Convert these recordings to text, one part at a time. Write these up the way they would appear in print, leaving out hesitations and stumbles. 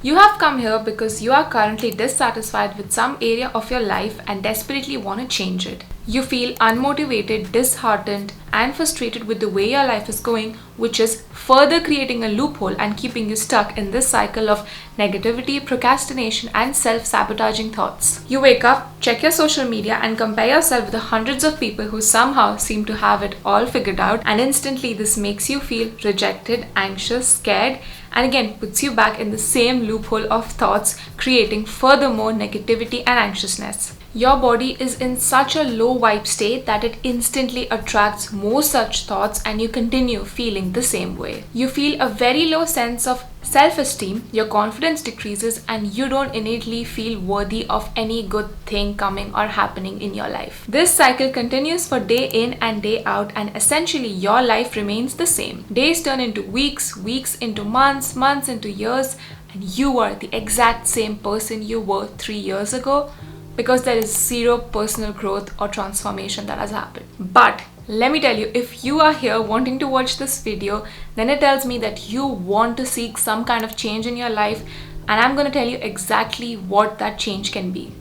You have come here because you are currently dissatisfied with some area of your life and desperately want to change it. You feel unmotivated, disheartened, and frustrated with the way your life is going, which is further creating a loophole and keeping you stuck in this cycle of negativity, procrastination, and self-sabotaging thoughts. You wake up, check your social media, and compare yourself with the hundreds of people who somehow seem to have it all figured out, and instantly this makes you feel rejected, anxious, scared, and again puts you back in the same loophole of thoughts, creating furthermore negativity and anxiousness. Your body is in such a low vibe state that it instantly attracts more such thoughts and you continue feeling the same way. You feel a very low sense of self-esteem, your confidence decreases, and you don't innately feel worthy of any good thing coming or happening in your life. This cycle continues for day in and day out, and essentially your life remains the same. Days turn into weeks, weeks into months, months into years, and you are the exact same person you were 3 years ago, because there is zero personal growth or transformation that has happened. But let me tell you, if you are here wanting to watch this video, then it tells me that you want to seek some kind of change in your life, and I'm going to tell you exactly what that change can be.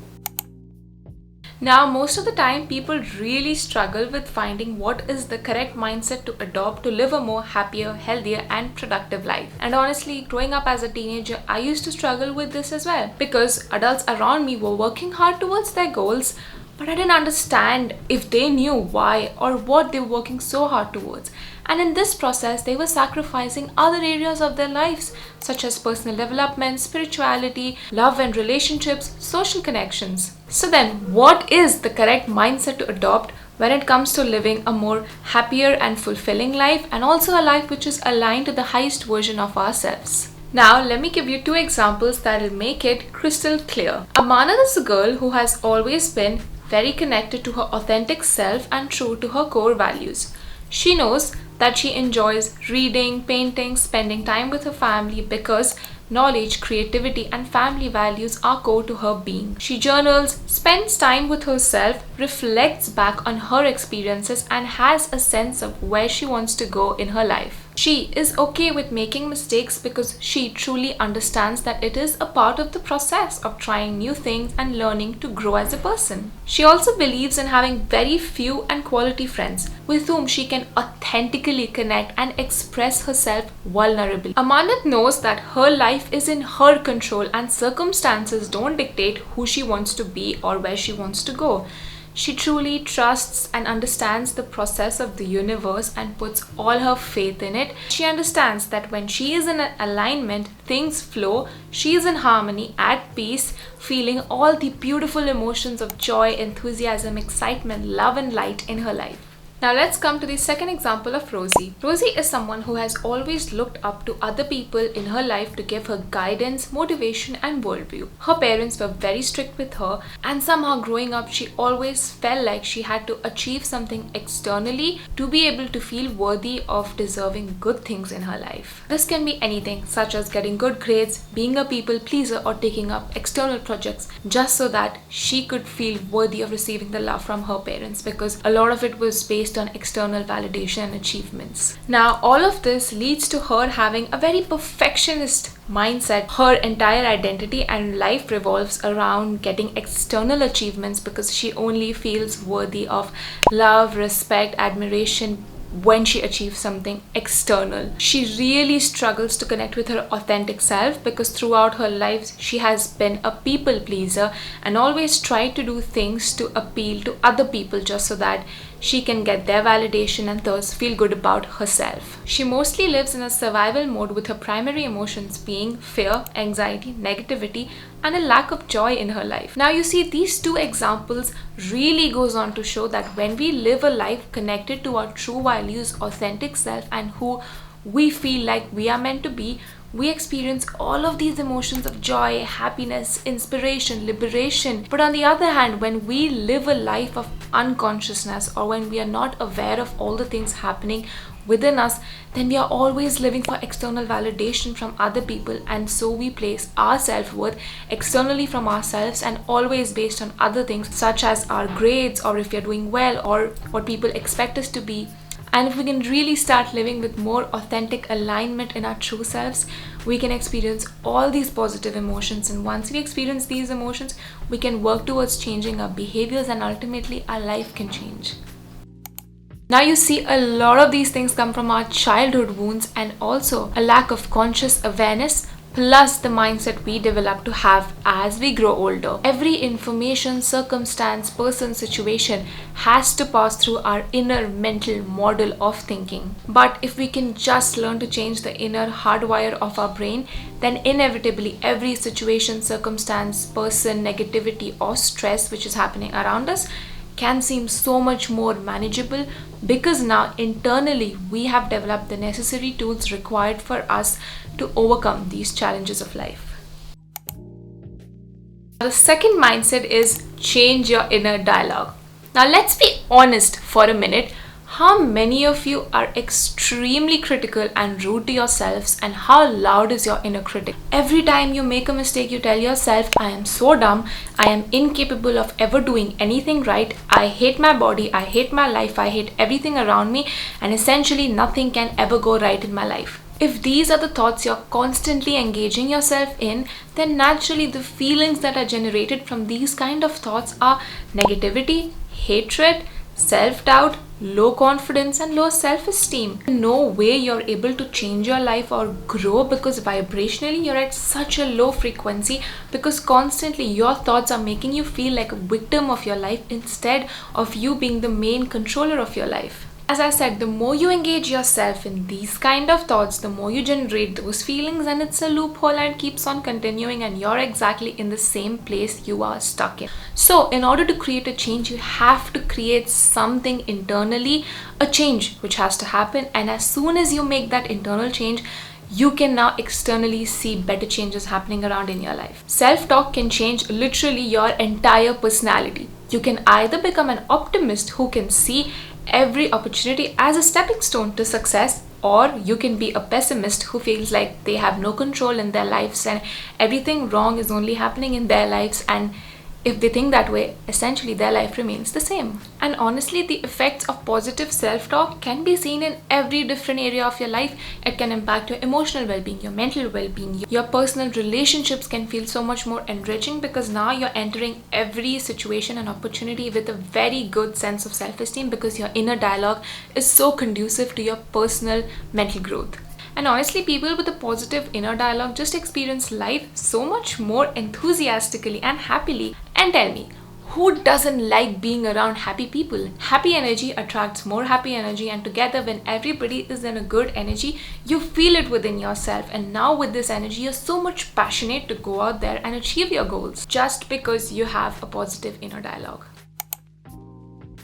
Now, most of the time, people really struggle with finding what is the correct mindset to adopt to live a more happier, healthier, and productive life. And honestly, growing up as a teenager, I used to struggle with this as well, because adults around me were working hard towards their goals, but I didn't understand if they knew why or what they were working so hard towards. And in this process, they were sacrificing other areas of their lives, such as personal development, spirituality, love and relationships, social connections. So then, what is the correct mindset to adopt when it comes to living a more happier and fulfilling life, and also a life which is aligned to the highest version of ourselves? Now, let me give you 2 examples that will make it crystal clear. Amana is a girl who has always been very connected to her authentic self and true to her core values. She knows that she enjoys reading, painting, spending time with her family because knowledge, creativity, and family values are core to her being. She journals, spends time with herself, reflects back on her experiences, and has a sense of where she wants to go in her life. She is okay with making mistakes because she truly understands that it is a part of the process of trying new things and learning to grow as a person. She also believes in having very few and quality friends with whom she can authentically connect and express herself vulnerably. Amanat knows that her life is in her control and circumstances don't dictate who she wants to be or where she wants to go. She truly trusts and understands the process of the universe and puts all her faith in it. She understands that when she is in alignment, things flow, she is in harmony, at peace, feeling all the beautiful emotions of joy, enthusiasm, excitement, love, and light in her life. Now let's come to the second example of Rosie. Rosie is someone who has always looked up to other people in her life to give her guidance, motivation, and worldview. Her parents were very strict with her, and somehow growing up she always felt like she had to achieve something externally to be able to feel worthy of deserving good things in her life. This can be anything, such as getting good grades, being a people pleaser, or taking up external projects just so that she could feel worthy of receiving the love from her parents, because a lot of it was based on external validation and achievements. Now, all of this leads to her having a very perfectionist mindset. Her entire identity and life revolves around getting external achievements because she only feels worthy of love, respect, admiration when she achieves something external. She really struggles to connect with her authentic self because throughout her life she has been a people pleaser and always tried to do things to appeal to other people just so that she can get their validation and thus feel good about herself. She mostly lives in a survival mode with her primary emotions being fear, anxiety, negativity, and a lack of joy in her life. Now you see, these 2 examples really goes on to show that when we live a life connected to our true values, authentic self, and who we feel like we are meant to be, we experience all of these emotions of joy, happiness, inspiration, liberation. But on the other hand, when we live a life of unconsciousness, or when we are not aware of all the things happening within us, then we are always living for external validation from other people, and so we place our self-worth externally from ourselves and always based on other things such as our grades, or if we are doing well, or what people expect us to be. And if we can really start living with more authentic alignment in our true selves, we can experience all these positive emotions. And once we experience these emotions, we can work towards changing our behaviors, and ultimately our life can change. Now you see, a lot of these things come from our childhood wounds and also a lack of conscious awareness, plus the mindset we develop to have as we grow older. Every information, circumstance, person, situation has to pass through our inner mental model of thinking. But if we can just learn to change the inner hardwire of our brain, then inevitably every situation, circumstance, person, negativity or stress which is happening around us can seem so much more manageable, because now internally we have developed the necessary tools required for us to overcome these challenges of life. The second mindset is change your inner dialogue. Now let's be honest for a minute. How many of you are extremely critical and rude to yourselves, and how loud is your inner critic? Every time you make a mistake, you tell yourself, I am so dumb, I am incapable of ever doing anything right, I hate my body, I hate my life, I hate everything around me, and essentially nothing can ever go right in my life. If these are the thoughts you're constantly engaging yourself in, then naturally the feelings that are generated from these kind of thoughts are negativity, hatred, self-doubt, low confidence and low self-esteem. No way you're able to change your life or grow, because vibrationally you're at such a low frequency, because constantly your thoughts are making you feel like a victim of your life instead of you being the main controller of your life. As I said, the more you engage yourself in these kind of thoughts, the more you generate those feelings, and it's a loophole and keeps on continuing, and you're exactly in the same place you are stuck in. So in order to create a change, you have to create something internally, a change which has to happen. And as soon as you make that internal change, you can now externally see better changes happening around in your life. Self-talk can change literally your entire personality. You can either become an optimist who can see every opportunity as a stepping stone to success, or you can be a pessimist who feels like they have no control in their lives and everything wrong is only happening in their lives, and if they think that way, essentially their life remains the same. And honestly, the effects of positive self-talk can be seen in every different area of your life. It can impact your emotional well-being, your mental well-being, your personal relationships can feel so much more enriching, because now you're entering every situation and opportunity with a very good sense of self-esteem, because your inner dialogue is so conducive to your personal mental growth. And honestly, people with a positive inner dialogue just experience life so much more enthusiastically and happily. And tell me, who doesn't like being around happy people? Happy energy attracts more happy energy, and together when everybody is in a good energy, you feel it within yourself. And now with this energy, you're so much passionate to go out there and achieve your goals, just because you have a positive inner dialogue.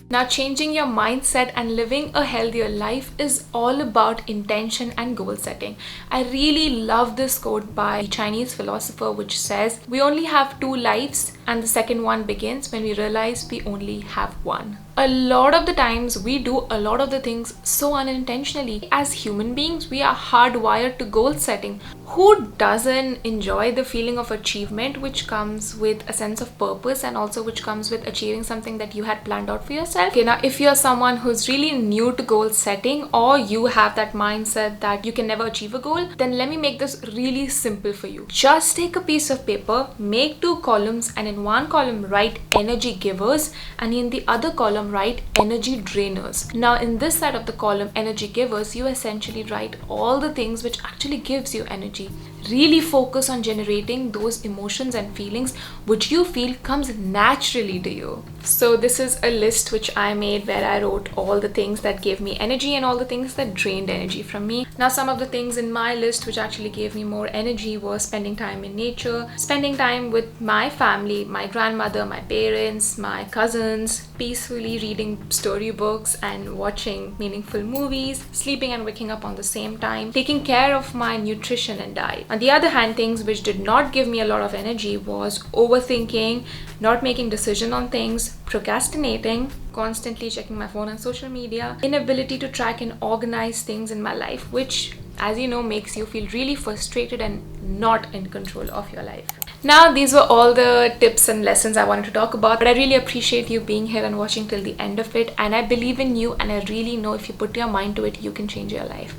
Now, changing your mindset and living a healthier life is all about intention and goal setting. I really love this quote by a Chinese philosopher which says, we only have two lives, and the second one begins when we realize we only have one. A lot of the times we do a lot of the things so unintentionally. As human beings, we are hardwired to goal setting. Who doesn't enjoy the feeling of achievement which comes with a sense of purpose, and also which comes with achieving something that you had planned out for yourself? Okay, now if you're someone who's really new to goal setting, or you have that mindset that you can never achieve a goal, then let me make this really simple for you. Just take a piece of paper, make two columns, and in one column write energy givers, and in the other column write energy drainers. Now in this side of the column, energy givers, you essentially write all the things which actually gives you energy. Really focus on generating those emotions and feelings which you feel comes naturally to you. So this is a list which I made where I wrote all the things that gave me energy and all the things that drained energy from me. Now some of the things in my list which actually gave me more energy was spending time in nature, spending time with my family, my grandmother, my parents, my cousins, peacefully reading storybooks and watching meaningful movies, sleeping and waking up on the same time, taking care of my nutrition and diet. On the other hand, things which did not give me a lot of energy was overthinking, not making decision on things, procrastinating, constantly checking my phone and social media, inability to track and organize things in my life, which as you know, makes you feel really frustrated and not in control of your life. Now, these were all the tips and lessons I wanted to talk about, but I really appreciate you being here and watching till the end of it, and I believe in you, and I really know if you put your mind to it, you can change your life.